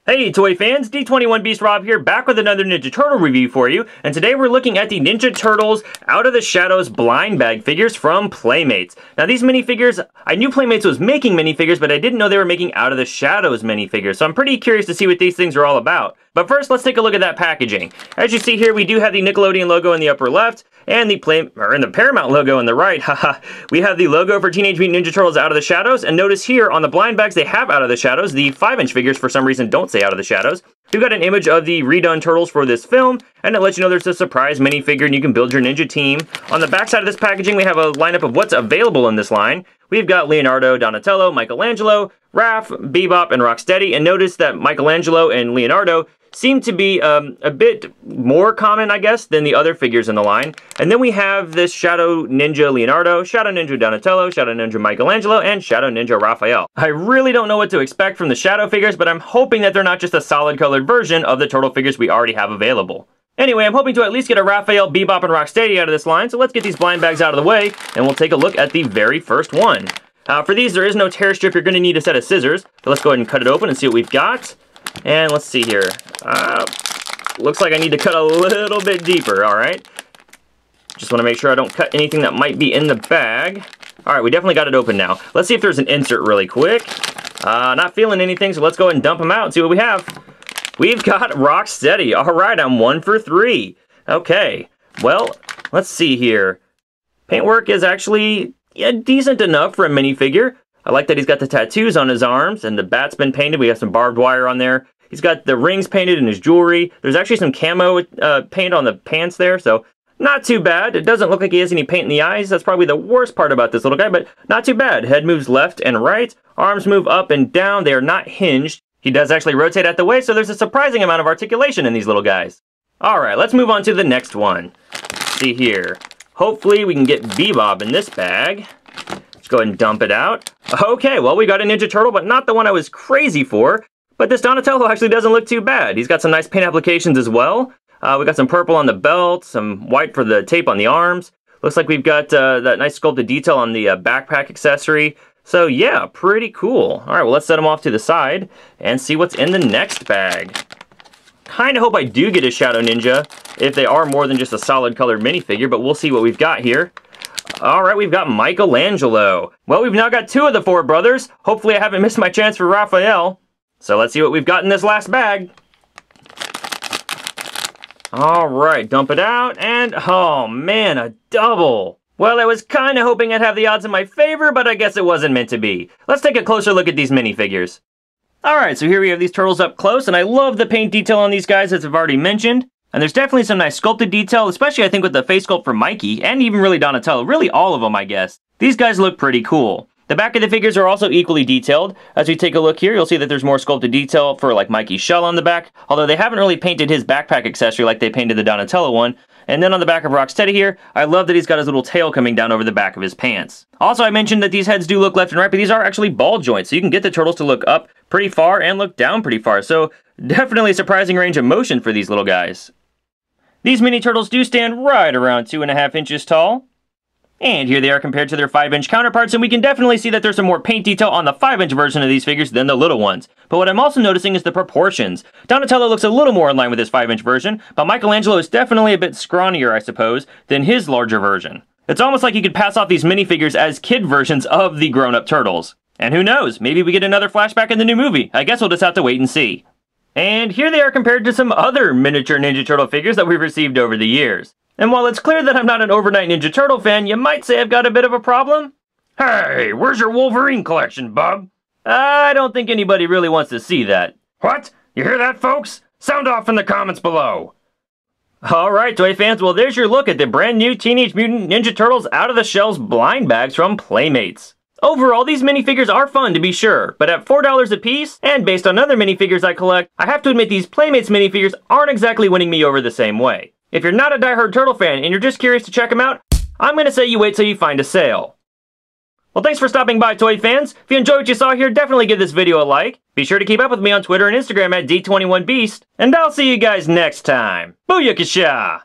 Hey Toy fans, D21 Beast Rob here, back with another Ninja Turtle review for you, and today we're looking at the Ninja Turtles Out of the Shadows blind bag figures from Playmates. Now these minifigures, I knew Playmates was making minifigures, but I didn't know they were making Out of the Shadows minifigures, so I'm pretty curious to see what these things are all about. But first, let's take a look at that packaging. As you see here, we do have the Nickelodeon logo in the upper left, and the Paramount logo in the right. Haha. We have the logo for Teenage Mutant Ninja Turtles Out of the Shadows, and notice here on the blind bags they have Out of the Shadows. The 5-inch figures for some reason don't say Out of the Shadows. We've got an image of the redone Turtles for this film, and it lets you know there's a surprise minifigure and you can build your ninja team. On the back side of this packaging, we have a lineup of what's available in this line. We've got Leonardo, Donatello, Michelangelo, Raph, Bebop, and Rocksteady, and notice that Michelangelo and Leonardo seem to be a bit more common, I guess, than the other figures in the line. And then we have this Shadow Ninja Leonardo, Shadow Ninja Donatello, Shadow Ninja Michelangelo, and Shadow Ninja Raphael. I really don't know what to expect from the Shadow figures, but I'm hoping that they're not just a solid colored version of the Turtle figures we already have available. Anyway, I'm hoping to at least get a Raphael, Bebop, and Rocksteady out of this line, so let's get these blind bags out of the way, and we'll take a look at the very first one. For these, there is no tear strip. You're going to need a set of scissors, but let's go ahead and cut it open and see what we've got. And let's see here. Looks like I need to cut a little bit deeper, alright? Just want to make sure I don't cut anything that might be in the bag. Alright, we definitely got it open now. Let's see if there's an insert really quick. Not feeling anything, so let's go ahead and dump them out and see what we have. We've got Rocksteady. Alright, I'm 1 for 3. Okay, well, let's see here. Paintwork is actually decent enough for a minifigure. I like that he's got the tattoos on his arms, and the bat's been painted. We have some barbed wire on there. He's got the rings painted in his jewelry. There's actually some camo paint on the pants there, so not too bad. It doesn't look like he has any paint in the eyes. That's probably the worst part about this little guy, but not too bad. Head moves left and right. Arms move up and down. They are not hinged. He does actually rotate out the way, so there's a surprising amount of articulation in these little guys. Alright, let's move on to the next one. Let's see here. Hopefully we can get Bebop in this bag. Let's go ahead and dump it out. Okay, well, we got a Ninja Turtle, but not the one I was crazy for. But this Donatello actually doesn't look too bad. He's got some nice paint applications as well. We got some purple on the belt, some white for the tape on the arms. Looks like we've got that nice sculpted detail on the backpack accessory. So yeah, pretty cool. All right, well, let's set them off to the side and see what's in the next bag. Kind of hope I do get a Shadow Ninja if they are more than just a solid colored minifigure, but we'll see what we've got here. Alright, we've got Michelangelo. Well, we've now got 2 of the 4 brothers. Hopefully I haven't missed my chance for Raphael. So let's see what we've got in this last bag. Alright, dump it out, and oh man, a double. Well, I was kind of hoping I'd have the odds in my favor, but I guess it wasn't meant to be. Let's take a closer look at these minifigures. Alright, so here we have these turtles up close, and I love the paint detail on these guys, as I've already mentioned. And there's definitely some nice sculpted detail, especially I think with the face sculpt for Mikey, and even really Donatello, really all of them, I guess. These guys look pretty cool. The back of the figures are also equally detailed. As we take a look here, you'll see that there's more sculpted detail for like Mikey's shell on the back, although they haven't really painted his backpack accessory like they painted the Donatello one. And then on the back of Rocksteady here, I love that he's got his little tail coming down over the back of his pants. Also, I mentioned that these heads do look left and right, but these are actually ball joints, so you can get the turtles to look up pretty far and look down pretty far, so definitely a surprising range of motion for these little guys. These mini turtles do stand right around 2.5 inches tall. And here they are compared to their 5-inch counterparts, and we can definitely see that there's some more paint detail on the 5-inch version of these figures than the little ones. But what I'm also noticing is the proportions. Donatello looks a little more in line with his 5-inch version, but Michelangelo is definitely a bit scrawnier, I suppose, than his larger version. It's almost like you could pass off these minifigures as kid versions of the grown-up turtles. And who knows, maybe we get another flashback in the new movie. I guess we'll just have to wait and see. And here they are compared to some other miniature Ninja Turtle figures that we've received over the years. And while it's clear that I'm not an overnight Ninja Turtle fan, you might say I've got a bit of a problem. Hey, where's your Wolverine collection, bub? I don't think anybody really wants to see that. What? You hear that, folks? Sound off in the comments below. Alright, toy fans, well there's your look at the brand new Teenage Mutant Ninja Turtles Out of the Shells blind bags from Playmates. Overall, these minifigures are fun to be sure, but at $4 a piece, and based on other minifigures I collect, I have to admit these Playmates minifigures aren't exactly winning me over the same way. If you're not a diehard Turtle fan and you're just curious to check them out, I'm going to say you wait till you find a sale. Well, thanks for stopping by, toy fans. If you enjoyed what you saw here, definitely give this video a like. Be sure to keep up with me on Twitter and Instagram at D21Beast, and I'll see you guys next time. Booyaksha!